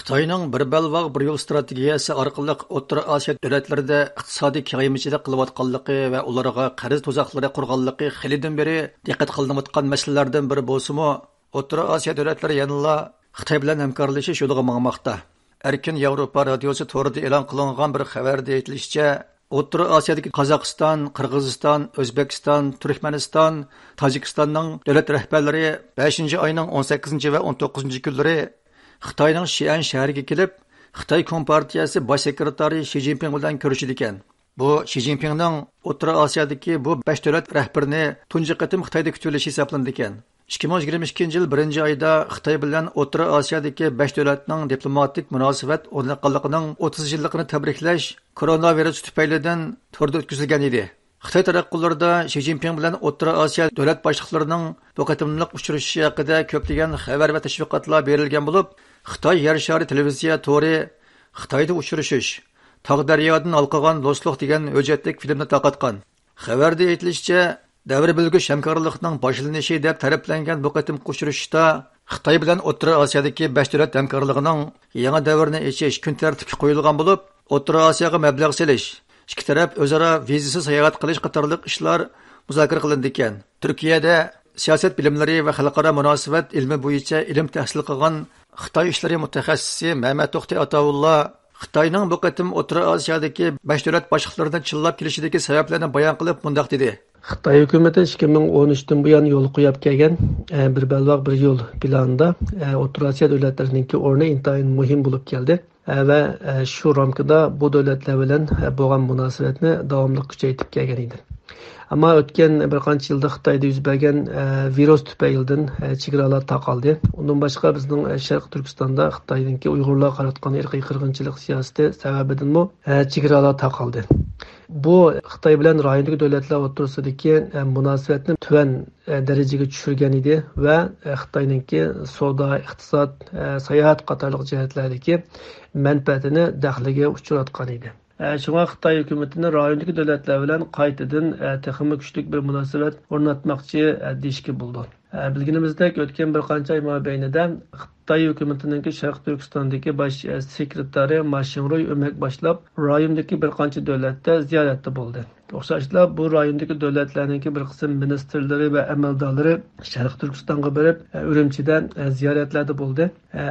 Xitoyning bir balvoq bir yo'l strategiyasi orqali O'rta Osiyo davlatlarida iqtisodiy kengaymichilik qilayotganligi va ularga qarz tuzoqlari qurganligi xilidan beri diqqat qilinayotgan masalalardan biri bo'lsa-mu, O'rta Osiyo davlatlari yanada Xitoy bilan hamkorlashish yo'liga mangmoqda. Erkin Yevropa radiosi to'rida e'lon qilingan bir xabarda aytilishicha, O'rta Osiyodagi Qozog'iston, Qirg'iziston, O'zbekiston, Turkmaniston, Tojikistonning davlat rahbarlari 5-oyning 18 va 19 kunlari Xitoyning Xi'an shahriga kelib, Xitoy Kompartiyasi bosh sekretari Shi Jinping bilan ko'rishdi ekan. Bu Shi Jinpingning O'rta Osiyodagi bu 5 davlat rahbarini tunji qatim Xitoyda kutilishi hisoblandi ekan. 2022-yil 1-oyda Xitoy bilan O'rta Osiyodagi 5 davlatning diplomatik munosabat o'rnatganligining 30 yilligini tabriklash koronavirus tufaylidan to'rda o'tkazilgan edi. Xitoy taraqqilarida Shi Jinping bilan O'rta Osiyo davlat boshliqlarining bu qatimliq uchrashishi haqida ko'plagan xabar va tashviqotlar berilgan bo'lib, Xitoy yer shari televiziya to'ri Xitoyda uchrashish, Tog'daryodan olqigan do'stlik degan hujjatlik filmni tarqatgan. Xabarda aytilishicha, davr bilgish hamkorlikning boshlanishi deb ta'riflangan bu qatim uchrashishda Xitoy bilan O'rta Osiyodagi 5 davlat hamkorligining yangi davrini ochish kun tartibga qo'yilgan bo'lib, O'rta Osiyoga mablag' selish, ikki taraf o'zaro vizasiz sayohat qilish qatorliq ishlar muzokara qilindi ekan. Turkiyada siyosat bilimlari va xalqaro munosabat ilmi bo'yicha ilm tahsil qilgan Xitoy ishlari mutaxassisi Mehmet To'xti Ataullah Xitoyning bu qatim O'rta Osiyodagi 5 davlat boshliqlaridan chillab kelishidagi sabablarni bayon qilib mundaq dedi. Xitoy hukumati 2013dan buyon yo'l qo'yib kelgan bir balvoq bir yo'l planida O'rta Osiyo davlatlarining o'rni intayin muhim bo'lib keldi va shu ramkada bu davlatlar bilan bo'lgan munosabatni davomli kuchaytirib kelgan edi. Ammo o'tgan bir qancha yilda Xitoyda yuz bergan virus tufaylidan chegaralar taqaldi. Undan boshqa bizning Sharq Turkistonda Xitoyning Uyg'urlar qaratgan irqiy qirg'inchilik siyosati sababidan chegaralar taqaldi. Bu Xitoy bilan rayondagi davlatlar o'rtasidagi munosabatni tuvan darajaga tushirgan edi va Xitoyningki savdo, iqtisod, sayohat qatorliq jihatlardagi manfaatini daxliga uchratgan edi. Shunga Xitoy hukumatining rayondagi davlatlar bilan qaytadan texnik kuchli bir munosabat o'rnatmoqchi deyishga bo'ldi. Bilganimizdek, o'tgan bir qancha oy mobaynida Xitoy hukumatining Sharq Turkistondagi bosh sekretari Ma Xinruy o'mak boshlab rayondagi bir qancha davlatda ziyoratda bo'ldi. O'xshashla bu rayondagi davlatlarning bir qism ministrlari va amaldorlari Sharq Turkistonga borib, Urumchidan ziyoratlarda bo'ldi.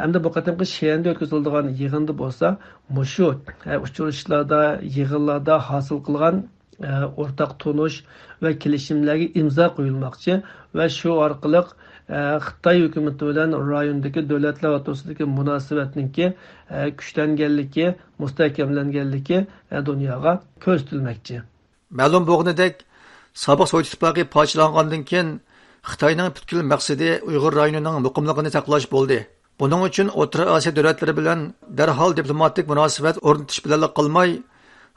Hamda bu qatimqi Xi'anda o'tkaziladigan yig'inda bo'lsa, mushu uchrashuvlarda, yig'inlarda hosil qilgan o'rtaq tonish va kelishimlarga imzo qo'yilmoqchi va shu orqali Xitoy hukumati bilan rayondagi davlatlar o'rtasidagi munosabatningki kuchlanganligi, mustahkamlanganligi dunyoga ko'rsatilmoqchi. Ma'lum bo'lganidek, sobiq Sovet ittifoqi parchalangandan keyin Xitoyning butkul maqsadi Uyg'ur rayonining muqimligini saqlash bo'ldi. Buning uchun O'rta Osiyo davlatlari bilan darhol diplomatik munosabat o'rnatish bilan qolmay,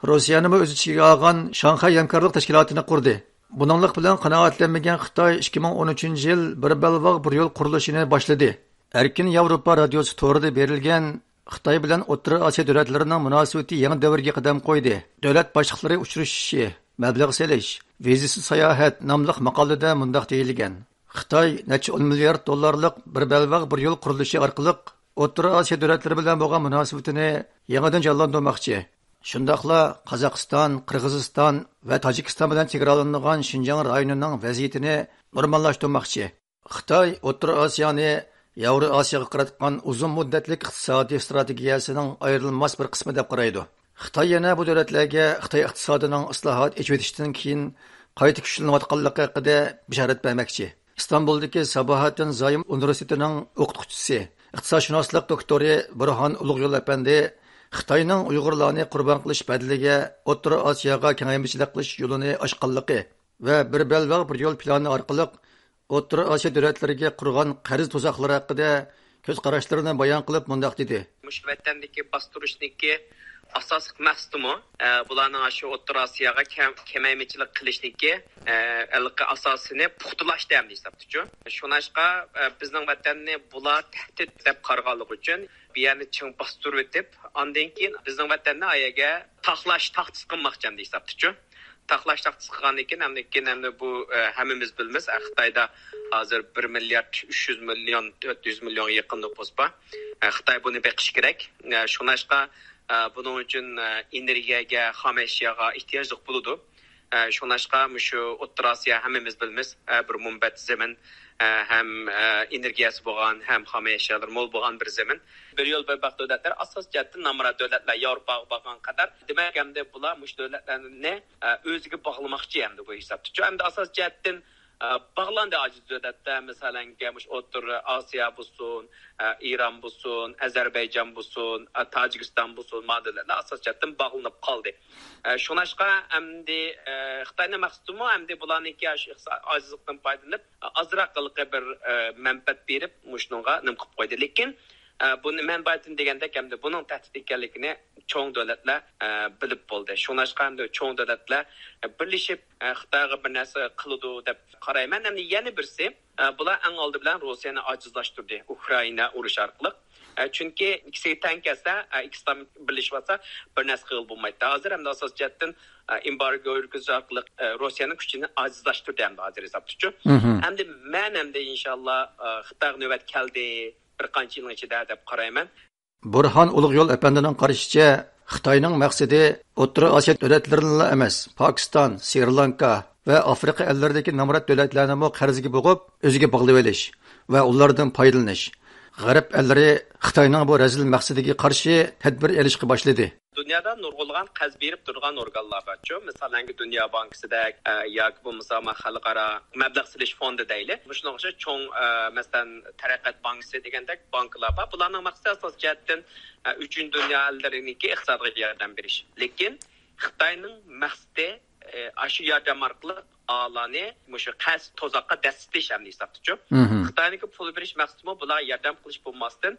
Rossiyani o'z ichiga olgan Shanxay hamkorlik tashkilotini qurdi. Buninglik bilan qanoatlanmagan Xitoy 2013-yil bir balvoq bir yo'l qurilishini boshladi. Erkin Yevropa radiosi to'rida berilgan Xitoy bilan O'rta Osiyo davlatlarining munosabati yangi davrga qadam qo'ydi. Davlat boshliqlari uchrashishi, mablag' selish, vizasiz sayohat nomli maqolada mundaq deyilgan. Xitoy necha 10 milliard dollarlik bir balvoq bir yo'l qurilishi orqali O'rta Osiyo davlatlari bilan bo'lgan munosabatini yangidan jonlantirmoqchi. Shundaqla Qozog'iston, Qirg'iziston va Tojikiston bilan chegaralangan Xinjiang rayonining vaziyatini normallashtirmoqchi. Xitoy O'rta Osiyoni Yevro Osiyoga qaratgan uzun muddatli iqtisodiy strategiyasining ayrilmas bir qismi deb qaraydi. Xitoy yana bu davlatlarga Xitoy iqtisodining islohot etishdan keyin qayta kuchlanayotganligi haqida bishorat bermoqchi. İstanbul'daki Sabahattin Zaim Üniversitesi'nin o'qituvchisi, iqtisodshunoslik doktori Burhan Ulug'yo'l apandi Xitoyning Uyg'urlarni qurbon qilish badaliga O'rta Osiyoga kengaymichilik qilish yo'lini ochganligi va bir balvoq bir yo'l plani orqali O'rta Osiyo davlatlariga qurgan qarz tuzoqlari haqida ko'z qarashlarini bayon qilib mundaq dedi. Mush vatandagi bostirishniki asosiy maqsadimi bularning shu O'rta Osiyoga kengaymichilik qilishniki ilqi asosini puxtalash deb hisoblaydi. Shunashqa bizning vatanni bular tahdid deb qarag'anligi uchun bu yerni ching bostirib o'tib, undan keyin bizning vatanni ayaga taxlash taxtis qilmoqchi deb hisoblaydi. Taxlash taxtis qilgandan keyin hamda bu hammamiz bilamiz, Xitoyda hozir 1 milliard 300 million 400 million yaqin nüfus bor. Xitoy buni beqish kerak. Shunashqa buning uchun energiyaga, xam ashyoga ehtiyoj bo'ladi. Shunashqa shu O'rta Osiyo hammamiz bilamiz, bir munbat zamin ham energiyasi bo'lgan, ham xam ashyolar mo'l bo'lgan bir zamin. Bir yo'l bir vaqt davlatlar asos jihatdan namrat davlatlar Yevropaga bo'lgan qadar demak hamda bular mush davlatlarni o'ziga bog'lamoqchi hamda bu hisobda. Hamda asos jihatdan bağlandı aciz devletler mesela gelmiş Orta Asya bulsun, İran bulsun, Azerbaycan bulsun, Tacikistan bulsun maddelerle asas cihazdan bağlanıp kaldı. Şunaşka hem de Xitay'ın maksumu hem de bulan iki acizlikten faydalanıp azraqlıqı bir menfaat verip muşnunga nımkıp koydu. Lekin bunu menfaatin degende hem de bunun tehdit ekanligini çoğun devletler bilip oldu. Şunaşka hem de çoğun devletler birleşip Xitayga bir narsa qiladi deb qarayman. Hem de yeni birisi bular en oldu bilen Rusya'nı acizlaştırdı. Ukrayna uruş arqılıq. Çünkü ikisi teng kelsa, ikisi tam birleşip olsa bir narsa qilib bo'lmaydi. Hozir ham asas jihatdan embargo yurgizish orqali Rossiyaning kuchini ajizlashtirdi ham hozir hisobda. Hamda men hamda inshaalloh Xitoy navbat keldi bir qancha yil ichida deb qarayman. Burhan Ulug'yo'l apandining qarashicha, Xitoyning maqsadi O'rta Osiyo davlatlarini emas, Pokiston, Sri Lanka va Afrika elleridagi namrat davlatlarni qarzga bo'g'ib, o'ziga bog'lab olish va ulardan foydalanish. G'arb ellari Xitoyning bu razil maqsadiga qarshi tadbir olishga boshladi. Dünyada nurgulgan qarz berib turgan organlar var. Mesela Dünya Bankası'da ya bu mesela xalqaro mablag' silish fondi deyli. Shunga o'xshash cho'ng masalan Taraqqiyot Bankası degandek banklar bor. Bularning maqsadi asos jihatdan 3 dunyo ellarininki iqtisodiy yordam berish. Lekin Xitoyning maqsadi aşı yardım orqali alani mushu qarz to'zoqqa dastlash hamda hisobda. Xitoyning pul berish maqsadi bular yordam qilish bo'lmasdan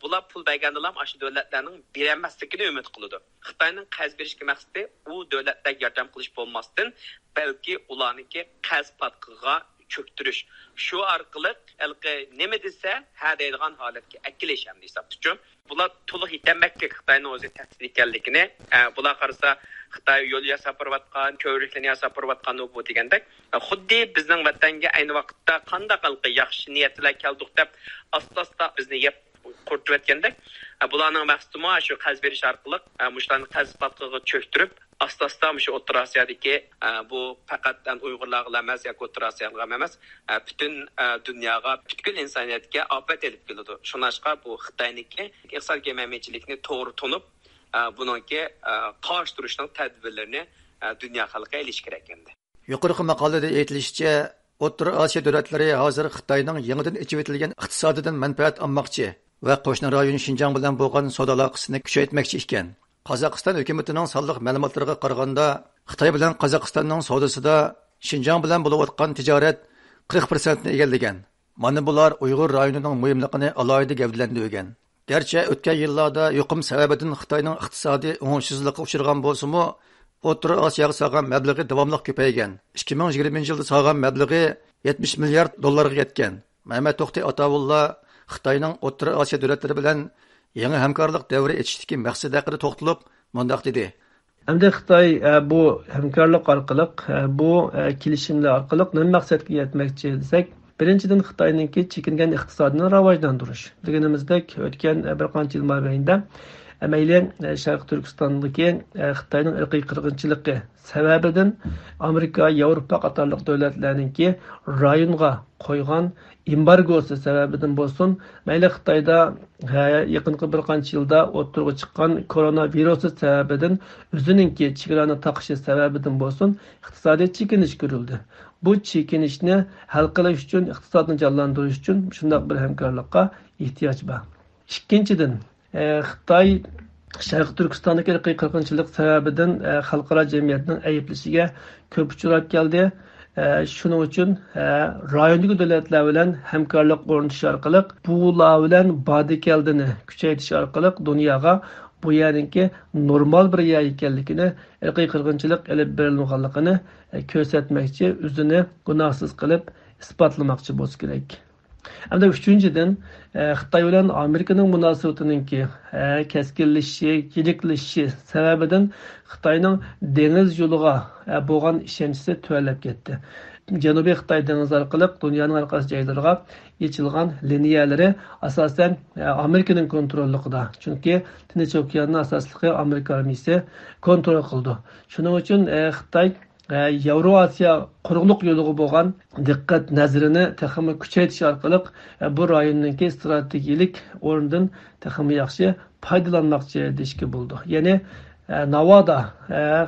bular pul berganlar aşı davlatlarning bermasligini umid qiladi. Xitoyning qarz berishga maqsadi u davlatlarga yordam qilish bo'lmasdan balki ularniki qarz patqiga cho'ktirish. Shu orqali nima desa ha deydigan holatga akilish hamda hisobda. Bular to'liq yetmakka Xitoyning o'zi tahdid ekanligini bular qarasa Xitoy yo'l yasab borayotgan, ko'riklarni yasab borayotgan bu degandek, xuddi bizning vatanga ayni vaqtda qanday qilqi yaxshi niyatlar keldik deb asta-asta bizni yeb qurtayotgandek, bularning maqsadi shu qarz berish orqali mushlarni qarz patqiga cho'ktirib, asta-asta shu O'rta Osiyodagi bu faqat Uyg'urlarga emas, yoki O'rta Osiyoga emas, butun dunyoga, butun insoniyatga ofat elib keladi. Shunashqa bu Xitoyniki iqtisodiy kemachilikni to'g'ri tunib bununki qarshi turishning tadbirlarini dunyo xalqiga elish kerak endi. Yuqorqi maqolada aytilishicha, O'rta Osiyo davlatlari hozir Xitoyning yangidan ichib etilgan iqtisodidan manfaat olmoqchi va qo'shni rayon Xinjiang bilan bo'lgan savdo aloqasini kuchaytirmoqchi ekan. Qozog'iston hukumatining sonliq ma'lumotlariga qaraganda, Xitoy bilan Qozog'istonning savdosida Xinjiang bilan bo'layotgan tijorat 40% ni egallagan. Mana bular Uyg'ur rayonining muhimligini alohida gavdalantirgan. Gerçi o'tgan yillarda yuqum sababidan Xitoyning iqtisodiy o'ngsizlikka uchragan bo'lsa-mu, O'rta Osiyoga solgan mablag'i davomli ko'paygan. 2020-yilda solgan mablag'i 70 milliard dollarga yetgan. Mehmet To'xti Atavulla Xitoyning O'rta Osiyo davlatlari bilan yangi hamkorlik davri etishdagi maqsadi haqida to'xtalib, mundaq dedi. Hamda Xitoy bu hamkorlik orqali, bu kelishimlar orqali nima maqsadga yetmoqchi desak, birinchidan Xitoyninki chekingan iqtisodini rivojlantirish. Deganimizdek, o'tgan bir qancha yil mobaynida mayli Sharq Turkistondagi Xitoyning irqiy qirg'inchiligi sababidan Amerika, Yevropa qatorliq davlatlarningki rayonga qo'ygan embargosi sababidan bo'lsin, mayli Xitoyda yaqinqi bir qancha yilda o'tirg'i chiqqan koronavirus sababidan o'zininki chegarani taqishi sababidan bo'lsin, iqtisodiy chekinish ko'rildi. Bu chekinishni hal qilish uchun, iqtisodni jonlantirish uchun shunday bir hamkorlikqa ehtiyoj bor. Ikkinchidan, Xitoy Sharq Turkistondagi irqiy qirg'inchilik sababidan xalqaro jamiyatning ayblashiga ko'p uchrab keldi. Shuning uchun rayondagi davlatlar bilan hamkorlik o'rnatish orqali bular bilan bodikeldini kuchaytirish orqali dunyoga bu yerdagi normal bir yer ekanligini, irqiy qirg'inchilik olib berilganligini ko'rsatmoqchi, o'zini gunohsiz qilib isbotlamoqchi bo'lsa kerak. Hamda uchinchidan, Xitoy bilan Amerikaning munosabatininki keskinlashishi, yiriklashishi sababidan Xitoyning dengiz yo'liga bo'lgan ishonchi tuvalab ketdi. Janubiy Xitoy dengizi orqali dunyoning har qaysi joylariga yechilgan liniyalari asosan Amerikaning kontrolligida. Chunki Tinch okeanning asoslig'i Amerika armiyasi kontrol qildi. Shuning uchun Xitoy Yevroasiya quruqliq yo'liga bo'lgan diqqat nazarini texmi kuchaytirish orqali bu rayondagi strategik o'rnidan texmi yaxshi foydalanmoqchi deyishga bo'ldi. Ya'ni Navoda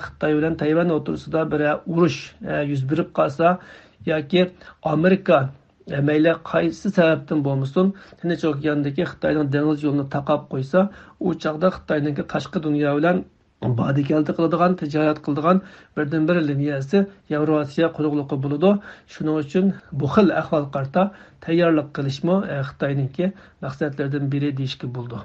Xitoy bilan Tayvan o'rtasida bir urush yuz berib qolsa yoki Amerika mayli qaysi sababdan bo'lmasin Tinch okeandagi Xitoyning dengiz yo'lini taqab qo'ysa, u chaqda Xitoyning tashqi dunyo bilan badikaldi qiladigan, tijorat qiladigan birdan-bir liniyasi Yevroasiya quruqliqi bo'ladi. Shuning uchun bu xil ahvol qarta tayyorlik qilishmi Xitoyningki maqsadlaridan biri deyishga bo'ldi.